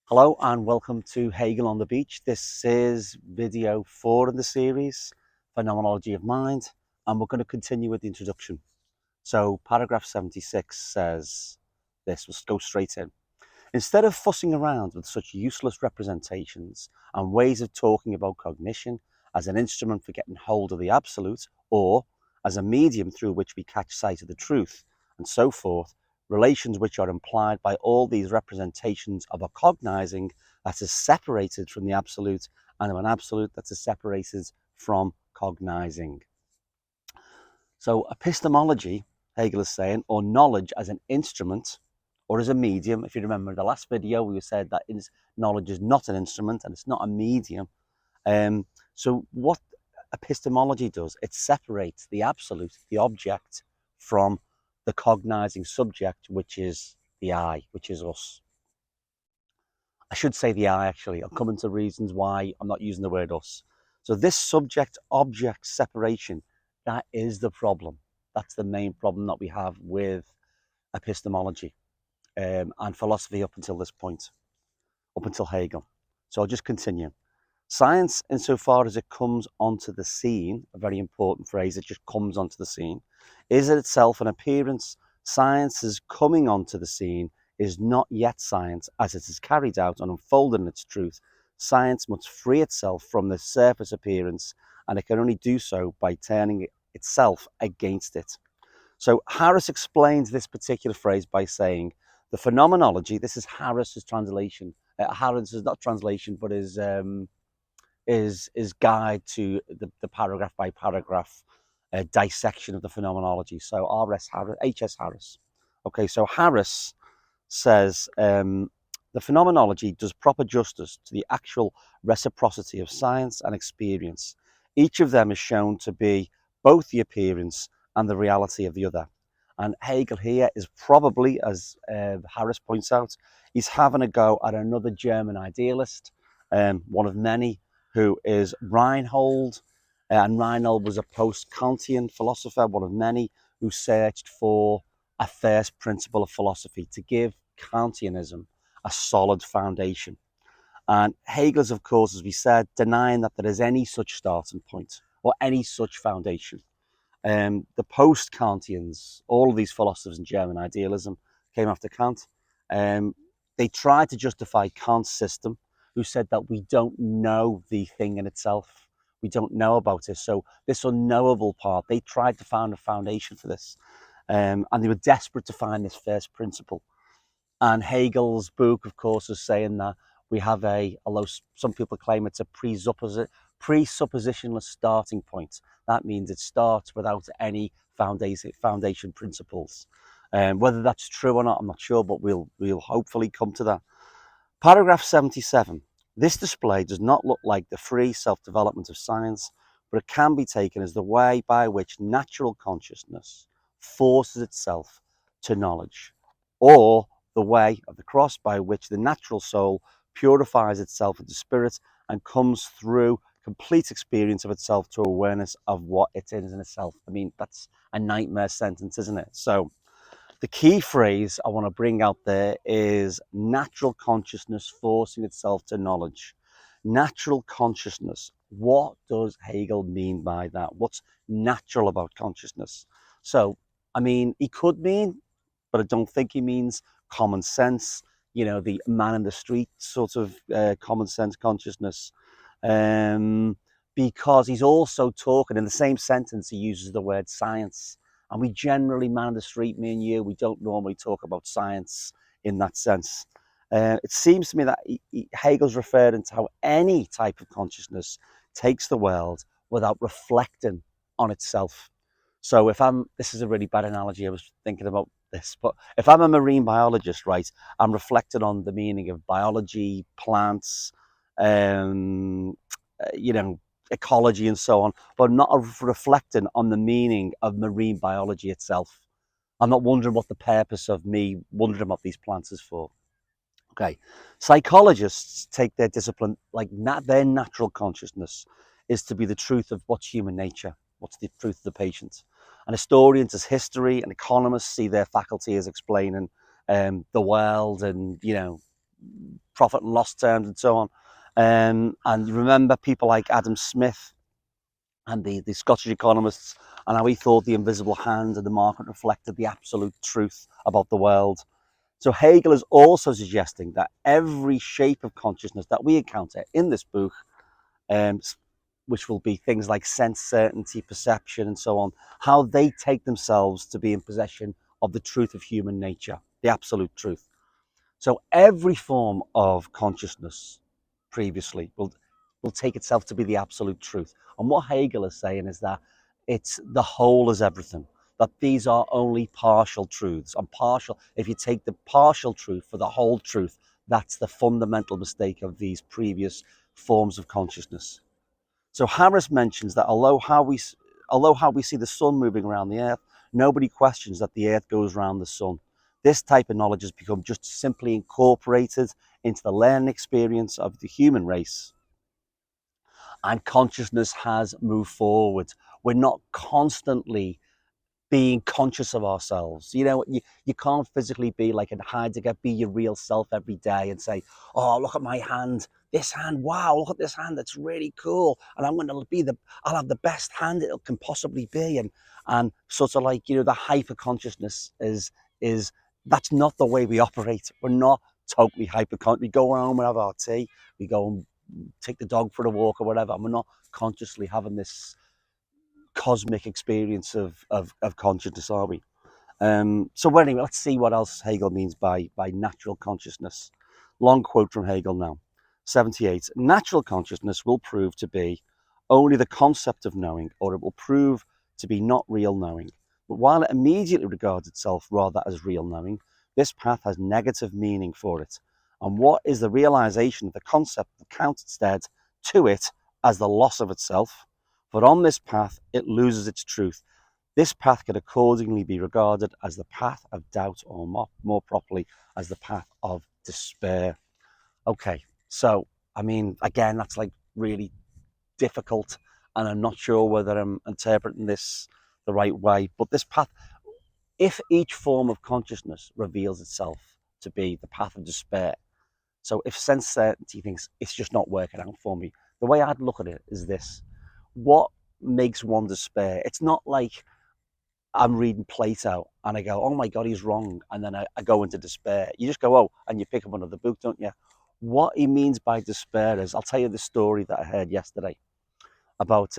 Hello and welcome to Hegel on the Beach. This is video 4 in the series, Phenomenology of Mind, and we're going to continue with the introduction. So paragraph 76 says this, we'll go straight in. Instead of fussing around with such useless representations and ways of talking about cognition as an instrument for getting hold of the absolute, or as a medium through which we catch sight of the truth, and so forth, relations which are implied by all these representations of a cognizing that is separated from the absolute and of an absolute that is separated from cognizing. So epistemology, Hegel is saying, or knowledge as an instrument or as a medium. If you remember in the last video, we said that knowledge is not an instrument and it's not a medium. So what epistemology does, it separates the absolute, the object, from the cognizing subject, which is the I, which is us. I should say the I, actually. I'll come into reasons why I'm not using the word us. So this subject-object separation, that is the problem. That's the main problem that we have with epistemology and philosophy up until this point, up until Hegel. So I'll just continue. Science, insofar as it comes onto the scene, a very important phrase, it just comes onto the scene, is it itself an appearance. Science's coming onto the scene is not yet science as it is carried out and unfolded in its truth. Science must free itself from the surface appearance, and it can only do so by turning itself against it. So Harris explains this particular phrase by saying the phenomenology, this is Harris's translation. Harris is not translation, but is guide to the paragraph by paragraph dissection of the phenomenology. So H.S. Harris. Okay, so Harris says the phenomenology does proper justice to the actual reciprocity of science and experience. Each of them is shown to be both the appearance and the reality of the other. And Hegel here is probably, as Harris points out, he's having a go at another German idealist, one of many, who is Reinhold. And Reinhold was a post-Kantian philosopher, one of many who searched for a first principle of philosophy to give Kantianism a solid foundation. And Hegel's, of course, as we said, denying that there is any such starting point or any such foundation. The post-Kantians, all of these philosophers in German idealism came after Kant. They tried to justify Kant's system, who said that we don't know the thing in itself. We don't know about it. So this unknowable part, they tried to find a foundation for this. And they were desperate to find this first principle. And Hegel's book, of course, is saying that we have although some people claim it's a presuppositionless starting point. That means it starts without any foundation principles. Whether that's true or not, I'm not sure, but we'll hopefully come to that. Paragraph 77. This display does not look like the free self-development of science, but it can be taken as the way by which natural consciousness forces itself to knowledge, or the way of the cross by which the natural soul purifies itself into spirit and comes through complete experience of itself to awareness of what it is in itself. I mean, that's a nightmare sentence, isn't it? So the key phrase I want to bring out there is natural consciousness forcing itself to knowledge. Natural consciousness. What does Hegel mean by that? What's natural about consciousness? So, I mean, he could mean, but I don't think he means common sense, the man in the street sort of common sense consciousness. Because he's also talking in the same sentence, he uses the word science. And we generally, man in the street, me and you, we don't normally talk about science in that sense. It seems to me that Hegel's referring to how any type of consciousness takes the world without reflecting on itself. So this is a really bad analogy, I was thinking about this, but if I'm a marine biologist, right, I'm reflecting on the meaning of biology, plants, ecology and so on, but not reflecting on the meaning of marine biology itself. I'm not wondering what the purpose of me wondering about these plants is for. Okay, psychologists take their discipline like their natural consciousness is to be the truth of what's human nature, what's the truth of the patient. And historians as history and economists see their faculty as explaining the world and, profit and loss terms and so on. And remember people like Adam Smith and the Scottish economists, and how he thought the invisible hand of the market reflected the absolute truth about the world. So Hegel is also suggesting that every shape of consciousness that we encounter in this book, um, which will be things like sense certainty, perception, and so on, how they take themselves to be in possession of the truth of human nature, the absolute truth. So every form of consciousness previously will take itself to be the absolute truth. And what Hegel is saying is that it's the whole is everything, that these are only partial truths. And partial, if you take the partial truth for the whole truth, that's the fundamental mistake of these previous forms of consciousness. So Harris mentions that although how we see the sun moving around the earth, nobody questions that the earth goes around the sun. This type of knowledge has become just simply incorporated into the learning experience of the human race, and consciousness has moved forward. We're not constantly being conscious of ourselves. You can't physically be like in Heidegger, be your real self every day and say, oh, look at my hand, this hand, wow, look at this hand, that's really cool. And I'm going to I'll have the best hand it can possibly be. And sort of like, the hyper consciousness is, that's not the way we operate. We're not totally hyper conscious. We go home and have our tea, we go and take the dog for a walk or whatever. And we're not consciously having this cosmic experience of consciousness, are we? So anyway, let's see what else Hegel means by natural consciousness. Long quote from Hegel now. 78. Natural consciousness will prove to be only the concept of knowing, or it will prove to be not real knowing. But while it immediately regards itself rather as real knowing, this path has negative meaning for it. And what is the realization of the concept that counts instead to it as the loss of itself? But on this path, it loses its truth. This path can accordingly be regarded as the path of doubt, or more properly, as the path of despair. Okay, so, I mean, again, that's like really difficult, and I'm not sure whether I'm interpreting this the right way. But this path, if each form of consciousness reveals itself to be the path of despair, so if sense certainty thinks it's just not working out for me, the way I'd look at it is this. What makes one despair? It's not like I'm reading Plato and I go, oh my God, he's wrong. And then I go into despair. You just go, oh, and you pick up another book, don't you? What he means by despair is, I'll tell you the story that I heard yesterday about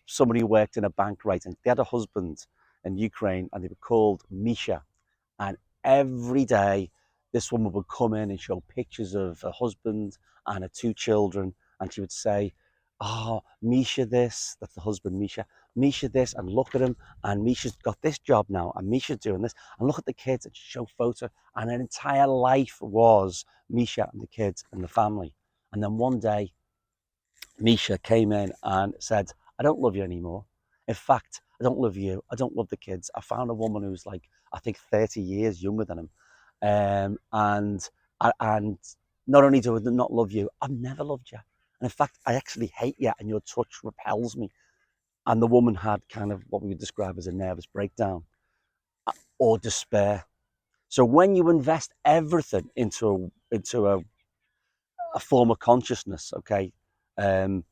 somebody who worked in a bank, right? And they had a husband in Ukraine and they were called Misha. And every day, this woman would come in and show pictures of her husband and her two children. And she would say, oh, Misha this, that's the husband, Misha this, and look at him. And Misha's got this job now, and Misha's doing this. And look at the kids, and she'd show photos. And her entire life was Misha and the kids and the family. And then one day, Misha came in and said, I don't love you anymore. In fact, I don't love you. I don't love the kids. I found a woman who's like, I think 30 years younger than him. And not only do I not love you, I've never loved you. And in fact, I actually hate you, and your touch repels me. And the woman had kind of what we would describe as a nervous breakdown or despair. So when you invest everything into a form of consciousness, okay, um,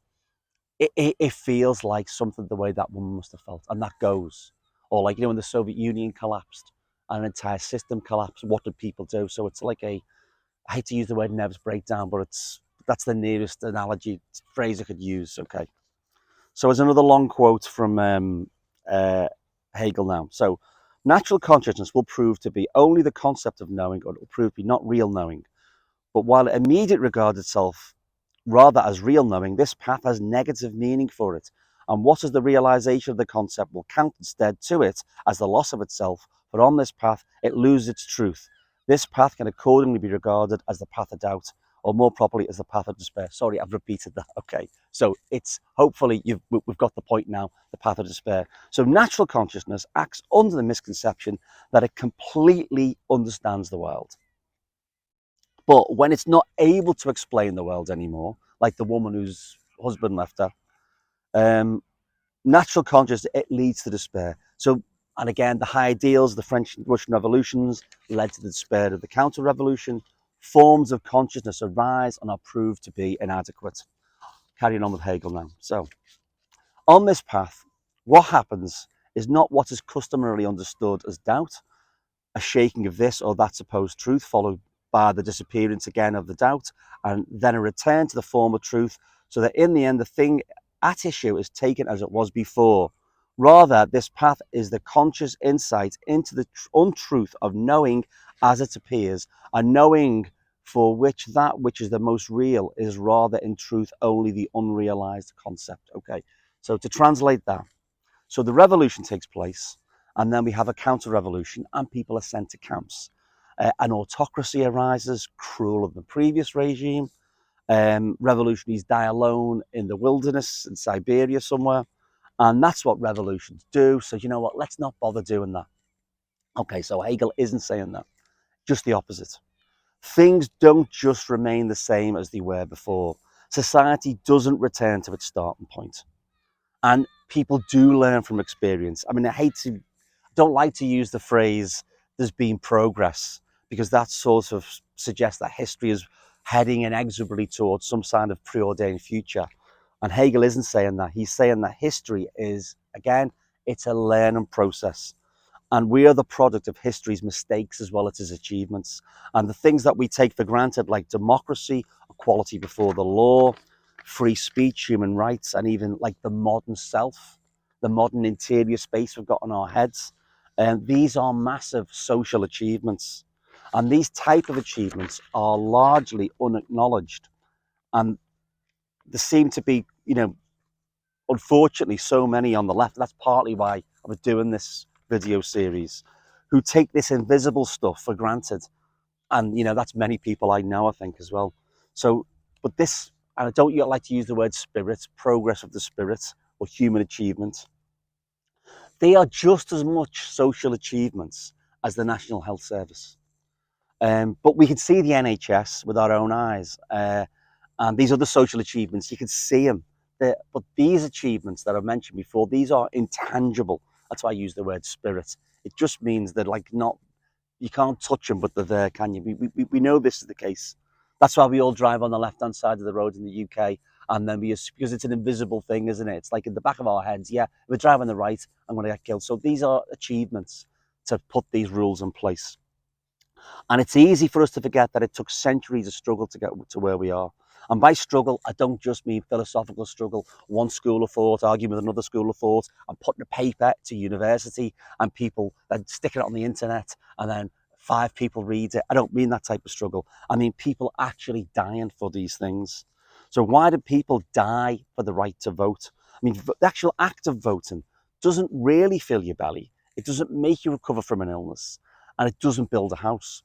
it feels like something the way that woman must have felt, and that goes. Or like, when the Soviet Union collapsed and an entire system collapsed, what did people do? So it's like I hate to use the word nervous breakdown, but that's the nearest analogy phrase I could use. Okay. So there's another long quote from Hegel now. So natural consciousness will prove to be only the concept of knowing, or it will prove to be not real knowing. But while it immediately regards itself rather as real knowing, this path has negative meaning for it. And what is the realization of the concept will count instead to it as the loss of itself, for on this path it loses its truth. This path can accordingly be regarded as the path of doubt, or more properly as the path of despair. Sorry, I've repeated that. Okay, so it's hopefully we've got the point now, the path of despair. So natural consciousness acts under the misconception that it completely understands the world. But when it's not able to explain the world anymore, like the woman whose husband left her, natural consciousness, it leads to despair. So, and again, the high ideals, the French and Russian revolutions led to the despair of the counter-revolution. forms of consciousness arise and are proved to be inadequate. Carrying on with Hegel now. So, on this path, what happens is not what is customarily understood as doubt, a shaking of this or that supposed truth, followed by the disappearance again of the doubt, and then a return to the former truth, so that in the end the thing at issue is taken as it was before. Rather, this path is the conscious insight into the untruth of knowing as it appears, and knowing for which that which is the most real is rather in truth only the unrealized concept. Okay, so to translate that, so the revolution takes place, and then we have a counter-revolution, and people are sent to camps. An autocracy arises, cruel of the previous regime. Revolutionaries die alone in the wilderness in Siberia somewhere, and that's what revolutions do. So you know what? Let's not bother doing that. Okay, so Hegel isn't saying that, just the opposite. Things don't just remain the same as they were before. Society doesn't return to its starting point. And people do learn from experience. I mean, don't like to use the phrase there's been progress, because that sort of suggests that history is heading inexorably towards some kind of preordained future. And Hegel isn't saying that. He's saying that history is, again, it's a learning process. And we are the product of history's mistakes as well as its achievements. And the things that we take for granted, like democracy, equality before the law, free speech, human rights, and even like the modern self, the modern interior space we've got on our heads. And these are massive social achievements. And these type of achievements are largely unacknowledged. And there seem to be, unfortunately, so many on the left. That's partly why I was doing this video series, who take this invisible stuff for granted. And, that's many people I know, I think, as well. So, but this, and I don't like to use the word spirit, progress of the spirit, or human achievement. They are just as much social achievements as the National Health Service. But we can see the NHS with our own eyes. And these other social achievements, you can see them. But these achievements that I've mentioned before, these are intangible. That's why I use the word spirit. It just means that, like, not, you can't touch them, but they're there, can you? We know this is the case. That's why we all drive on the left-hand side of the road in the UK. And then because it's an invisible thing, isn't it? It's like in the back of our heads. Yeah, if we're driving on the right, I'm going to get killed. So these are achievements to put these rules in place. And it's easy for us to forget that it took centuries of struggle to get to where we are. And by struggle, I don't just mean philosophical struggle, one school of thought arguing with another school of thought and putting a paper to university and people then sticking it on the internet and then 5 people read it. I don't mean that type of struggle. I mean people actually dying for these things. So why do people die for the right to vote? I mean, the actual act of voting doesn't really fill your belly. It doesn't make you recover from an illness, and it doesn't build a house.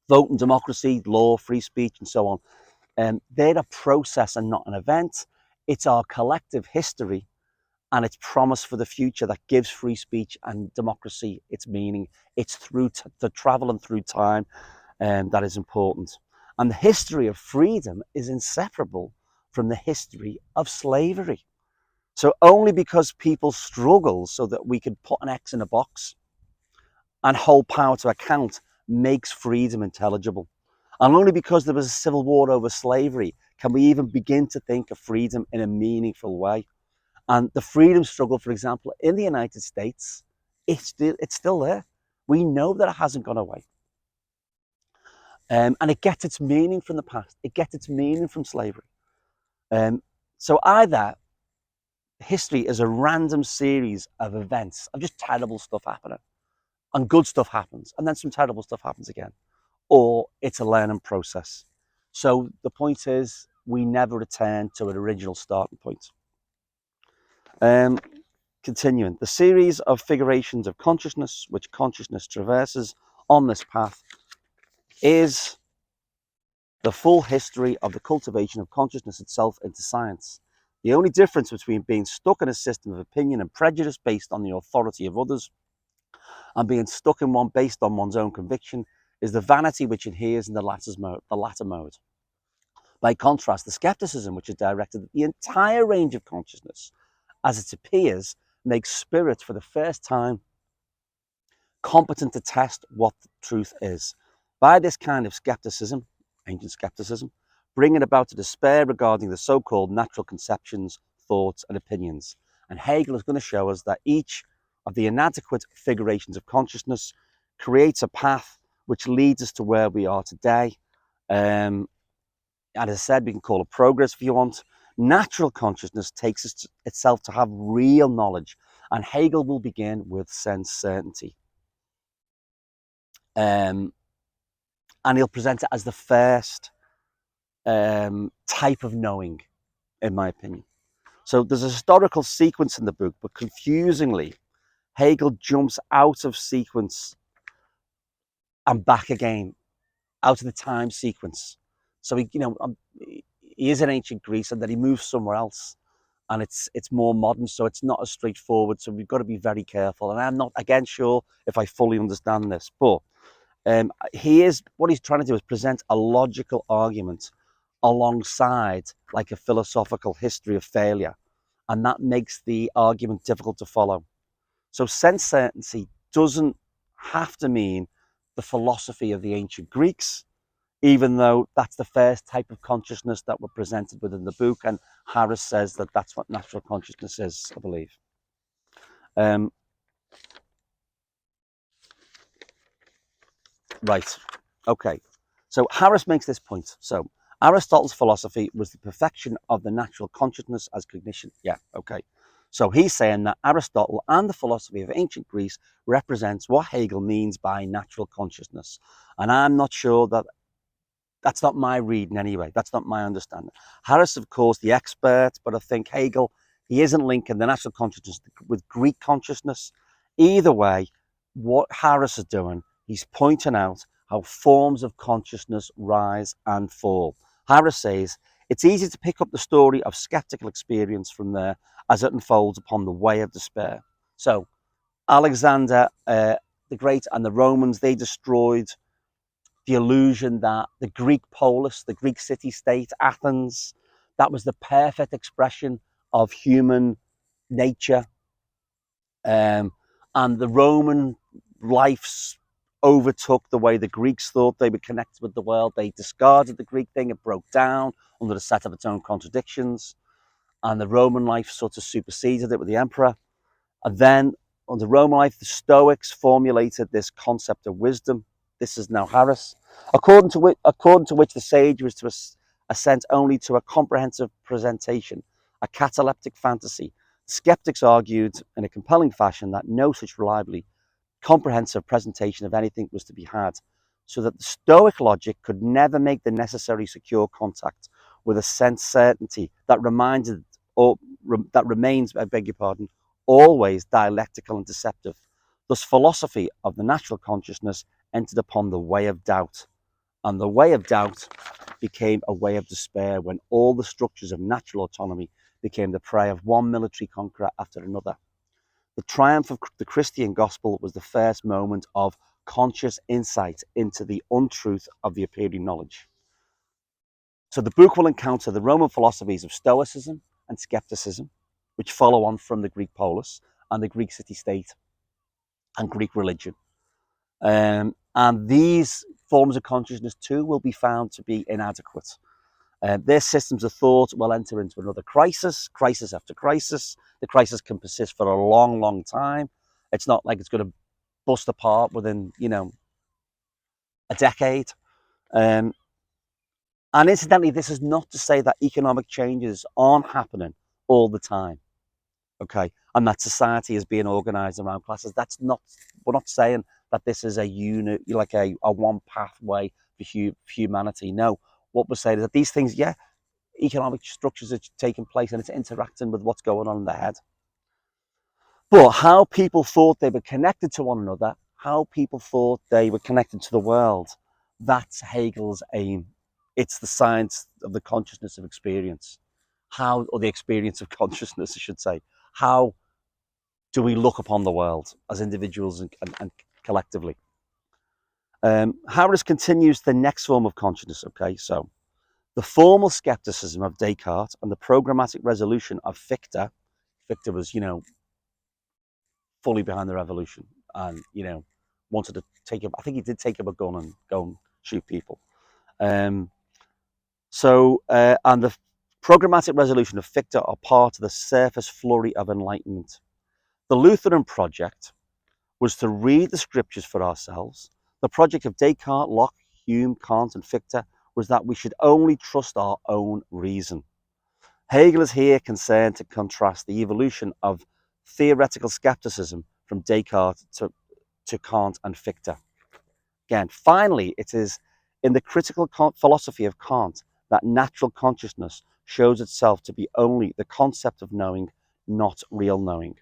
Vote and democracy, law, free speech, and so on. They're a process and not an event. It's our collective history and its promise for the future that gives free speech and democracy its meaning. It's through the travel and through time that is important. And the history of freedom is inseparable from the history of slavery. So only because people struggle so that we could put an X in a box and hold power to account makes freedom intelligible. And only because there was a civil war over slavery can we even begin to think of freedom in a meaningful way. And the freedom struggle, for example, in the United States, it's still there. We know that it hasn't gone away. And it gets its meaning from the past. It gets its meaning from slavery. So either history is a random series of events of just terrible stuff happening, and good stuff happens, and then some terrible stuff happens again, or it's a learning process. So the point is, we never return to an original starting point. Continuing, the series of figurations of consciousness which consciousness traverses on this path is the full history of the cultivation of consciousness itself into science. The only difference between being stuck in a system of opinion and prejudice based on the authority of others and being stuck in one based on one's own conviction is the vanity which adheres in the latter mode. By contrast, the skepticism which is directed at the entire range of consciousness as it appears makes spirit for the first time competent to test what truth is. By this kind of skepticism, ancient skepticism, bringing about a despair regarding the so-called natural conceptions, thoughts, and opinions. And Hegel is going to show us that each of the inadequate figurations of consciousness creates a path which leads us to where we are today. And as I said, we can call it progress if you want. Natural consciousness takes itself to have real knowledge, and Hegel will begin with sense certainty. And he'll present it as the first type of knowing, in my opinion. So there's a historical sequence in the book, but confusingly, Hegel jumps out of sequence and back again, out of the time sequence. So he is in ancient Greece, and then he moves somewhere else, and it's more modern, so it's not as straightforward. So we've got to be very careful. And I'm not again sure if I fully understand this, but what he's trying to do is present a logical argument alongside like a philosophical history of failure, and that makes the argument difficult to follow. So sense certainty doesn't have to mean the philosophy of the ancient Greeks, even though that's the first type of consciousness that were presented within the book, and Harris says that that's what natural consciousness is, I believe. Right. Okay. So Harris makes this point. So Aristotle's philosophy was the perfection of the natural consciousness as cognition. Yeah. Okay. So he's saying that Aristotle and the philosophy of ancient Greece represents what Hegel means by natural consciousness. And I'm not sure that that's not my reading anyway. That's not my understanding. Harris, of course, the expert, but I think Hegel, he isn't linking the natural consciousness with Greek consciousness. Either way, what Harris is doing, he's pointing out how forms of consciousness rise and fall. Harris says it's easy to pick up the story of skeptical experience from there as it unfolds upon the way of despair. So Alexander the Great and the Romans, they destroyed the illusion that the Greek polis, the Greek city-state, Athens, that was the perfect expression of human nature. And the Roman lives overtook the way the Greeks thought they were connected with the world. They discarded the Greek thing, it broke down under the set of its own contradictions. And the Roman life sort of superseded it with the emperor. And then under Roman life, the Stoics formulated this concept of wisdom. This is now Harris, according to which the sage was to assent only to a comprehensive presentation, a cataleptic fantasy. Skeptics argued in a compelling fashion that no such reliably comprehensive presentation of anything was to be had, so that the Stoic logic could never make the necessary secure contact with a sense certainty that reminded or that remains, I beg your pardon, always dialectical and deceptive. Thus, philosophy of the natural consciousness entered upon the way of doubt, and the way of doubt became a way of despair when all the structures of natural autonomy became the prey of one military conqueror after another. The triumph of the Christian gospel was the first moment of conscious insight into the untruth of the appearing knowledge. So the book will encounter the Roman philosophies of Stoicism and skepticism, which follow on from the Greek polis and the Greek city-state and Greek religion. And these forms of consciousness too will be found to be inadequate. Their systems of thought will enter into another crisis, crisis after crisis. The crisis can persist for a long, long time. It's not like it's going to bust apart within, a decade. Um, and incidentally, this is not to say that economic changes aren't happening all the time, okay? And that society is being organized around classes. We're not saying that this is a unit, like a one pathway for humanity. No, what we're saying is that these things, yeah, economic structures are taking place and it's interacting with what's going on in their head. But how people thought they were connected to one another, how people thought they were connected to the world, that's Hegel's aim. It's the science of the consciousness of experience. Or the experience of consciousness, I should say. How do we look upon the world as individuals and collectively? Harris continues the next form of consciousness, okay? So the formal skepticism of Descartes and the programmatic resolution of Fichte. Fichte was, fully behind the revolution and, wanted to take him. I think he did take up a gun and go and shoot people. And the programmatic resolution of Fichte are part of the surface flurry of enlightenment. The Lutheran project was to read the scriptures for ourselves. The project of Descartes, Locke, Hume, Kant, and Fichte was that we should only trust our own reason. Hegel is here concerned to contrast the evolution of theoretical skepticism from Descartes to Kant and Fichte. Again, finally, it is in the critical philosophy of Kant that natural consciousness shows itself to be only the concept of knowing, not real knowing.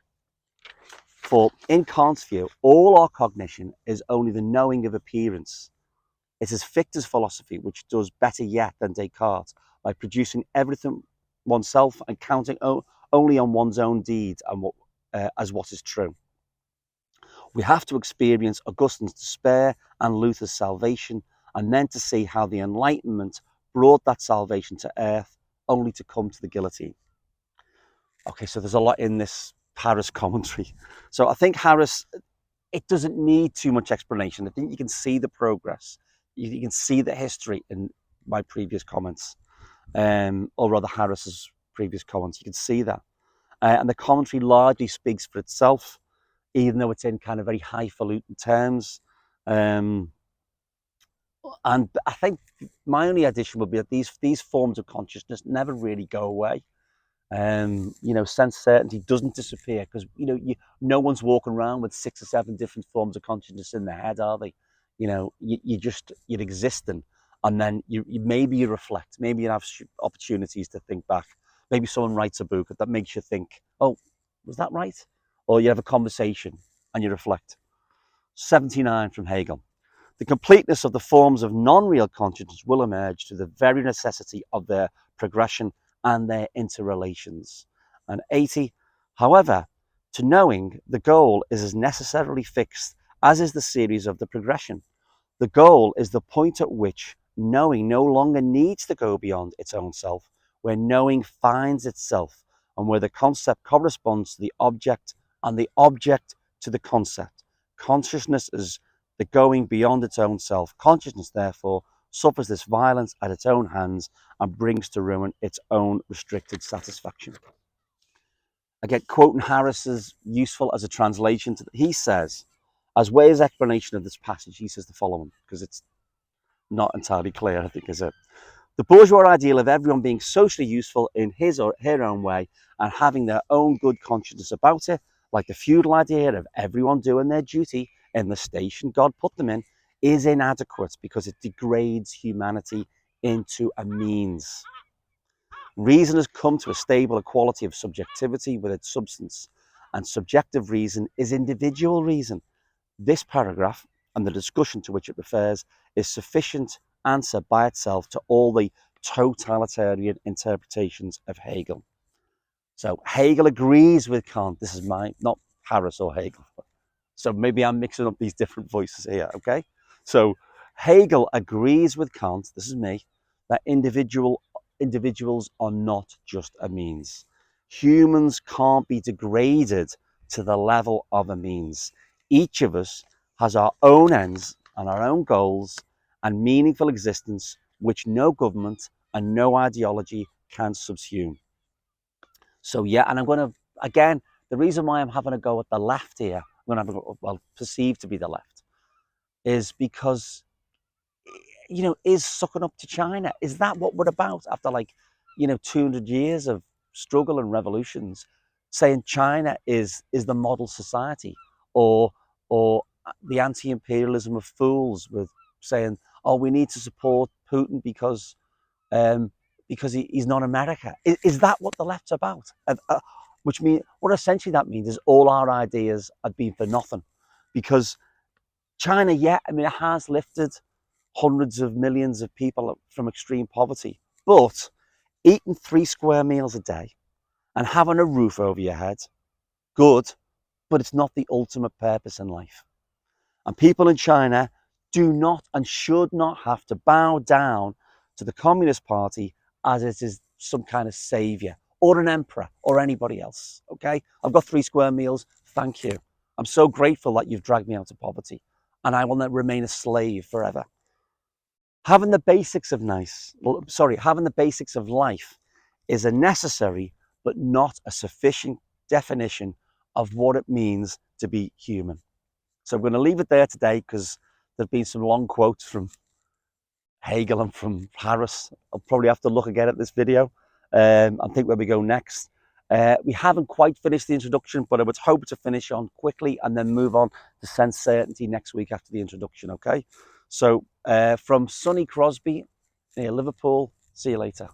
For in Kant's view, all our cognition is only the knowing of appearance. It is Fichte's philosophy which does better yet than Descartes by producing everything oneself and counting only on one's own deeds and as what is true. We have to experience Augustine's despair and Luther's salvation, and then to see how the Enlightenment brought that salvation to earth, only to come to the guillotine. Okay, so there's a lot in this Harris commentary. So I think Harris, it doesn't need too much explanation. I think you can see the progress. You can see the history in my previous comments, or rather Harris's previous comments. You can see that. And the commentary largely speaks for itself, even though it's in kind of very highfalutin terms. And I think my only addition would be that these forms of consciousness never really go away. Sense certainty doesn't disappear because no one's walking around with 6 or 7 different forms of consciousness in their head, are they? You're existing, and then maybe you reflect, maybe you have opportunities to think back. Maybe someone writes a book that makes you think, oh, was that right? Or you have a conversation and you reflect. 79 from Hegel. The completeness of the forms of non-real consciousness will emerge through the very necessity of their progression and their interrelations. And 80, however, to knowing, the goal is as necessarily fixed as is the series of the progression. The goal is the point at which knowing no longer needs to go beyond its own self, where knowing finds itself, and where the concept corresponds to the object and the object to the concept. Consciousness is the going beyond its own self. Consciousness, therefore, suffers this violence at its own hands and brings to ruin its own restricted satisfaction. Again, quoting Harris is useful as a translation. He says, as way as explanation of this passage, he says the following, because it's not entirely clear, I think, is it? The bourgeois ideal of everyone being socially useful in his or her own way and having their own good consciousness about it, like the feudal idea of everyone doing their duty in the station God put them in, is inadequate because it degrades humanity into a means. Reason has come to a stable equality of subjectivity with its substance, and subjective reason is individual reason. This paragraph and the discussion to which it refers is sufficient answer by itself to all the totalitarian interpretations of Hegel. So Hegel agrees with Kant. This is not Harris or Hegel. So maybe I'm mixing up these different voices here, okay? So Hegel agrees with Kant, this is me, that individuals are not just a means. Humans can't be degraded to the level of a means. Each of us has our own ends and our own goals and meaningful existence which no government and no ideology can subsume. So yeah, and I'm going to, again, the reason why I'm having a go at the left here, perceived to be the left, is because, is sucking up to China, is that what we're about after 200 years of struggle and revolutions, saying China is the model society, or the anti-imperialism of fools with saying, oh, we need to support Putin because he's not America. Is that what the left's about? Which means, what essentially that means is all our ideas have been for nothing, because China, it has lifted hundreds of millions of people from extreme poverty, but eating 3 square meals a day and having a roof over your head, good, but it's not the ultimate purpose in life. And people in China do not and should not have to bow down to the Communist Party as it is some kind of savior or an emperor or anybody else. Okay, I've got 3 square meals. Thank you. I'm so grateful that you've dragged me out of poverty, and I will not remain a slave forever. Having the basics of having the basics of life is a necessary but not a sufficient definition of what it means to be human. So I'm going to leave it there today because there've been some long quotes from Hegel and from Harris. I'll probably have to look again at this video and think where we go next. We haven't quite finished the introduction, but I would hope to finish on quickly and then move on to sense certainty next week after the introduction, okay? So from Sonny Crosby near Liverpool, see you later.